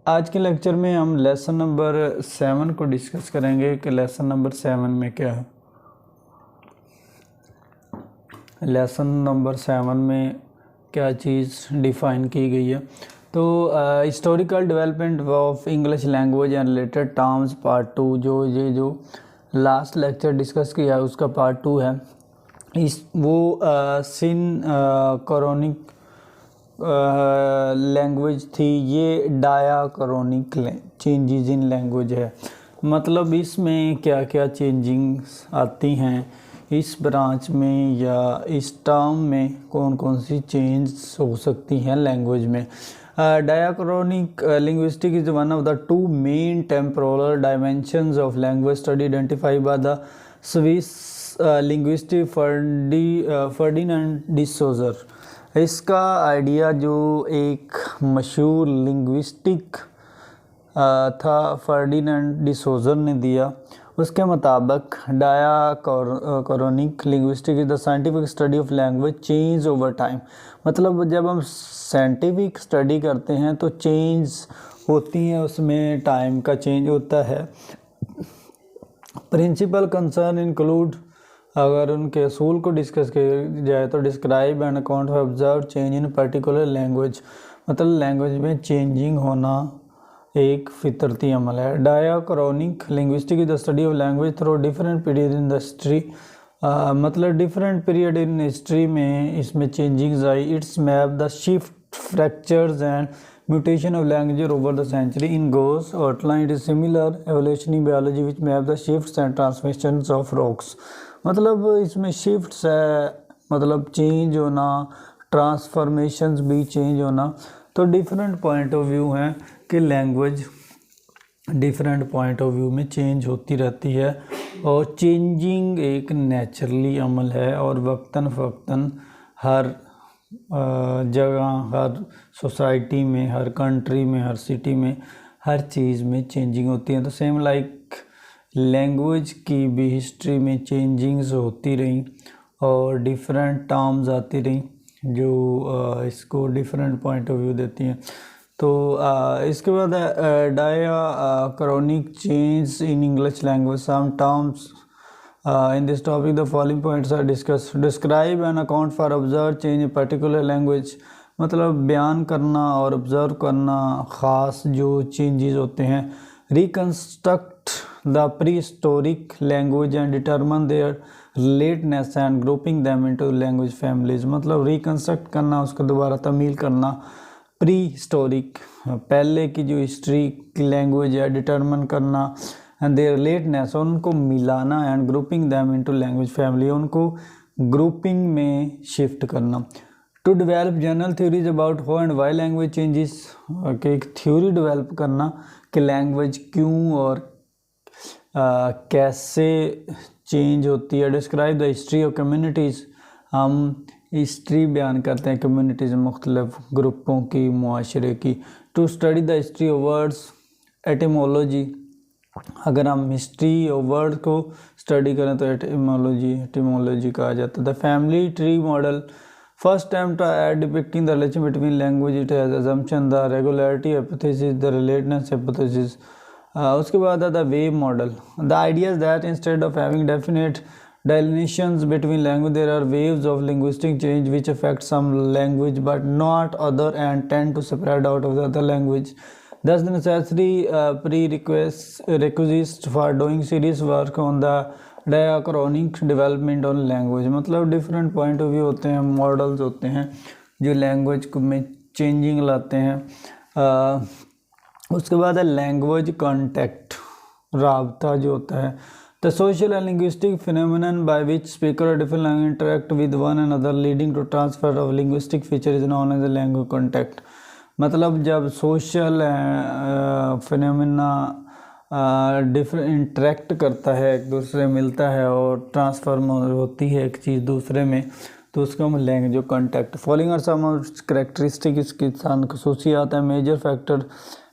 आज के लेक्चर में हम लेसन नंबर 7 को डिस्कस करेंगे कि लेसन नंबर 7 में क्या है। लेसन नंबर 7 में क्या चीज़ डिफ़ाइन की गई है। तो historical development of English language and related terms part 2 जो लास्ट लेक्चर डिस्कस किया है उसका पार्ट 2 है। सिन कॉरोनिक लैंग्वेज थी, ये डायाक्रोनिक चेंजेस इन लैंग्वेज है। मतलब इसमें क्या क्या चेंजिंग्स आती हैं इस ब्रांच में या इस टर्म में, कौन कौन सी चेंज हो सकती हैं लैंग्वेज में। Diachronic linguistic is one of the two main temporal dimensions of language study identified by the Swiss linguistic Ferdinand de Saussure. इसका आइडिया जो एक मशहूर लिंग्विस्टिक था फर्डिनांड डिसोजर ने दिया, उसके मुताबिक diachronic linguistic is the scientific study of language change over time. मतलब जब हम साइंटिफिक स्टडी करते हैं तो चेंज होती हैं, उसमें टाइम का चेंज होता है। प्रिंसिपल कंसर्न इंक्लूड, अगर उनके असूल को डिस्कस किया जाए तो describe and account of observe change in particular language. मतलब लैंग्वेज में चेंजिंग होना एक फितरती अमल है। Diachronic linguistic is the study of language through different period in the history. मतलब डिफरेंट पीरियड इन हिस्ट्री में इसमें चेंजिंग्स आई। It's map the shift fractures and mutation of language over the century. In Gauss outline it is similar evolution in biology which map the shifts and transformations of rocks. मतलब इसमें shifts है, मतलब change होना, transformations भी change होना। तो different point of view हैं कि language different point of view में चेंज होती रहती है और चेंजिंग एक नेचुरली अमल है और वक्तन फ़वक्तन हर जगह, हर सोसाइटी में, हर कंट्री में, हर सिटी में, हर चीज़ में चेंजिंग होती है। तो सेम लाइक लैंग्वेज की भी हिस्ट्री में चेंजिंग्स होती रही और डिफरेंट टर्म्स आती रही जो इसको डिफरेंट पॉइंट ऑफ व्यू देती हैं। तो इसके बाद diachronic change in English language, some terms in this topic the following points are discussed. Describe and account for observed change in particular language. मतलब बयान करना और ऑब्ज़र्व करना ख़ास जो चेंजेस होते हैं। Reconstruct the prehistoric language and determine their relatedness and grouping them into language families. मतलब रिकन्स्ट्रक्ट करना, उसको दोबारा तमील करना। प्री हिस्टोरिक पहले की जो हिस्ट्री की लैंग्वेज है, डिटरमन करना एंड देयर रिलेटेडनेस, उनको मिलाना and grouping them into language family, उनको ग्रुपिंग में शिफ्ट करना। To develop general theories about how and why language changes, कि एक थ्योरी डेवलप करना कि लैंग्वेज क्यों और कैसे चेंज होती है। Describe the history of communities, हम हिस्ट्री बयान करते हैं कम्युनिटीज़ मुख्तलिफ ग्रुपों की, मुआशरे की। To study the history of words, etymology, अगर हम हिस्ट्री और वर्ड को स्टडी करें तो एटिमोलॉजी कहा जाता है। The family tree model, first time to add depicting the relation between language, it has assumption, the regularity hypothesis, the relatedness hypothesis. उसके बाद the wave model, the ideas that instead of having definite delineations between language there are waves of linguistic change which affect some language but not other and tend to spread out of the other language. Thus the necessary prerequisites for doing serious work on the diachronic development on language. मतलब different point of view होते हैं, models होते हैं जो language में changing लाते हैं। उसके बाद है लैंग्वेज कॉन्टेक्ट, राबता जो होता है। The social and linguistic phenomenon by which speakers of different languages interact with one another leading to transfer of linguistic feature is known as language contact. मतलब जब सोशल फिनोमेना डिफरेंट इंटरेक्ट करता है, एक दूसरे मिलता है और ट्रांसफर होती है एक चीज़ दूसरे में, तो उसको हम language contact. Following are some of characteristic, इसकी खसूसियात है। Major factor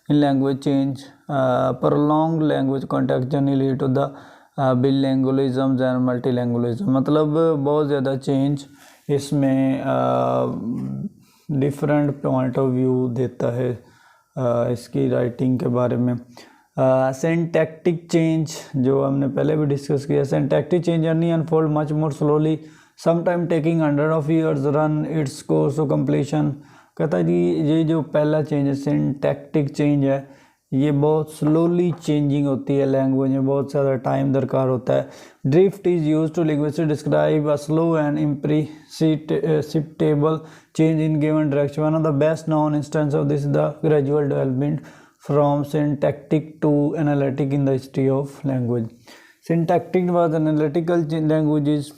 in language change, prolong language contact journey lead to the bilingualism and multilingualism. मतलब बहुत ज़्यादा चेंज इसमें डिफरेंट पॉइंट ऑफ व्यू देता है इसकी राइटिंग के बारे में। सिंटैक्टिक चेंज जो हमने पहले भी डिस्कस किया, syntactic change journey unfold much more slowly sometime taking 100 years run its course to completion. कहता है जी ये जो पहला चेंज है सिंटैक्टिक चेंज है, ये बहुत स्लोली चेंजिंग होती है, लैंग्वेज में बहुत ज़्यादा टाइम दरकार होता है। Drift is use to linguistic describe a slow and unpredictable change in given direction. One of the best known instance of this the gradual development from syntactic to analytic in the history of language. Syntactic was analytical languages.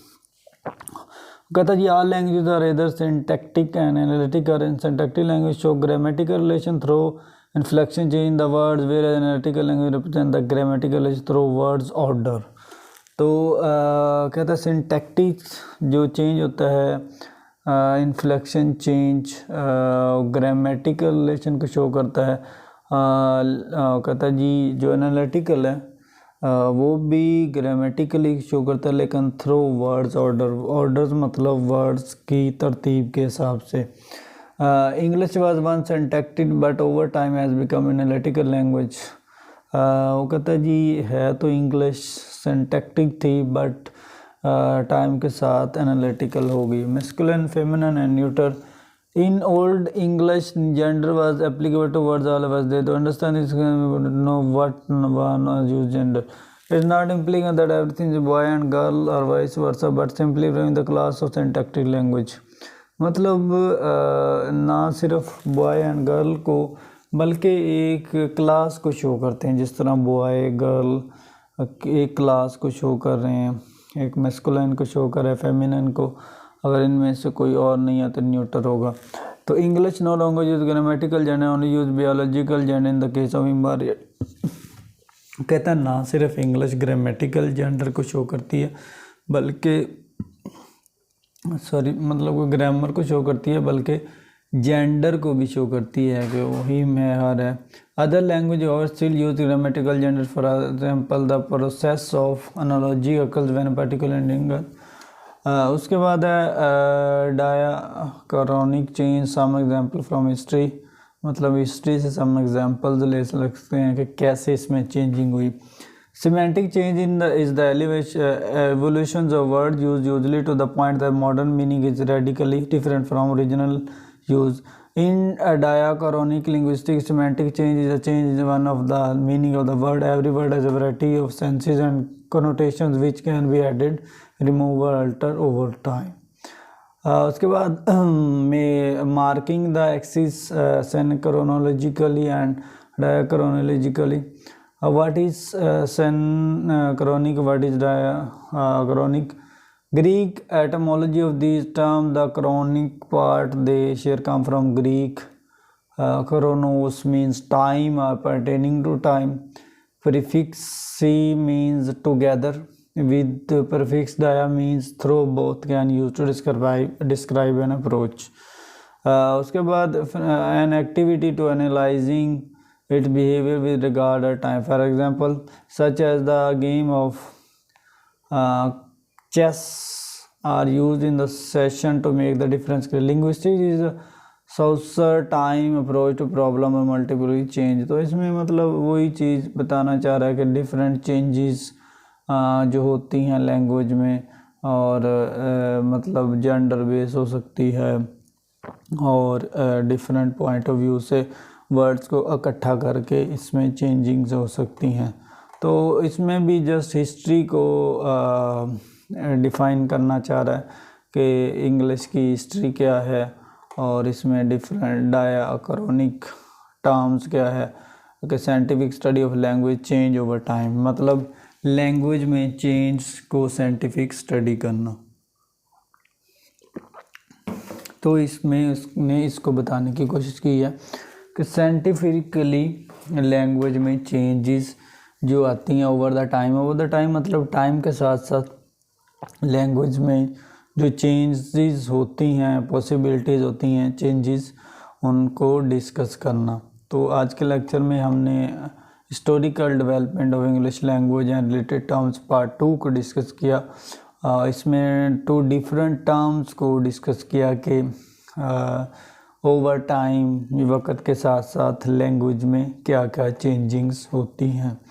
कहता जी all languages are either syntactic and analytic, or in syntactic language show grammatical relation through inflection change in the words, whereas analytical language represent the grammatical relation through words order। तो कहता है syntactic जो change होता है inflection change grammatical relation को show करता है। कहता जी जो एनालिटिकल है वो भी ग्रामेटिकली शो करता है, लेकिन थ्रू वर्ड्स ऑर्डर। ऑर्डर्स मतलब वर्ड्स की तरतीब के हिसाब से। English was one syntactic but over time has become analytical language. वो कहता है जी है तो इंग्लिश सिंटैक्टिक थी बट टाइम के साथ एनालिटिकल हो गई। Masculine feminine and neuter. In Old English, gender was applicable to words all of us. They to understand this, know what one use gender. It's not implying that everything is boy and girl or vice versa, but simply referring the class of syntactic language. मतलब ना सिर्फ boy and girl को बल्कि एक class को show करते हैं, जिस तरह बॉय गर्ल एक क्लास को शो कर रहे हैं, एक मैस्कुलिन को शो कर रहे हैं, फेमिनिन को। अगर इनमें से कोई और नहीं है तो न्यूटर होगा। तो English no longer use grammatical gender, only use biological gender in the case of invariant. कहता है ना सिर्फ इंग्लिश ग्रामेटिकल जेंडर को शो करती है बल्कि मतलब ग्रामर को शो करती है बल्कि जेंडर को भी शो करती है कि वही मैहर है। अदर लैंग्वेज और still use grammatical gender, for example the process of analogy occurs when particular English. उसके बाद है diachronic change, some example from history. मतलब हिस्ट्री से सम एग्जांपल्स ले सकते हैं कि कैसे इसमें चेंजिंग हुई। Semantic change in the is the evolutions of word use usually to the point that modern meaning is radically different from original use. In a diachronic linguistic, semantic change is a change in one of the meaning of the word. Every word has a variety of senses and connotations which can be added, removed or altered over time. उसके बाद में marking the axis synchronologically and diachronologically. What is synchronic? What is diachronic? Greek etymology of these terms, the chronic part they share come from Greek. Chronos means time or pertaining to time. Prefix C means together. With the prefix dia means through. Both can use to describe an approach. उसके बाद an activity to analyzing its behavior with regard to time. For example, such as the game of chess are used in the session to make the difference. Linguistics is a saucer time approach to problem or multiple change. तो इसमें मतलब वही चीज़ बताना चाह रहा है कि different changes जो होती हैं लैंग्वेज में, और मतलब जेंडर बेस हो सकती है और डिफरेंट पॉइंट ऑफ व्यू से वर्ड्स को इकट्ठा करके इसमें चेंजिंग्स हो सकती हैं। तो इसमें भी जस्ट हिस्ट्री को डिफ़ाइन करना चाह रहा है कि इंग्लिश की हिस्ट्री क्या है और इसमें डिफरेंट डायाक्रॉनिक टर्म्स क्या है, कि scientific study of language change over time, मतलब लैंग्वेज में चेंज को साइंटिफिक स्टडी करना। तो इसमें उसने इसको बताने की कोशिश की है कि साइंटिफिकली लैंग्वेज में चेंजेस जो आती हैं ओवर द टाइम मतलब टाइम के साथ साथ लैंग्वेज में जो चेंजेस होती हैं, पॉसिबिलिटीज़ होती हैं चेंजेस, उनको डिस्कस करना। तो आज के लेक्चर में हमने historical development of English language and related terms part 2 को डिस्कस किया। इसमें 2 डिफरेंट टर्म्स को डिस्कस किया कि ओवर टाइम, वक्त के साथ साथ लैंग्वेज में क्या क्या चेंजिंग्स होती हैं।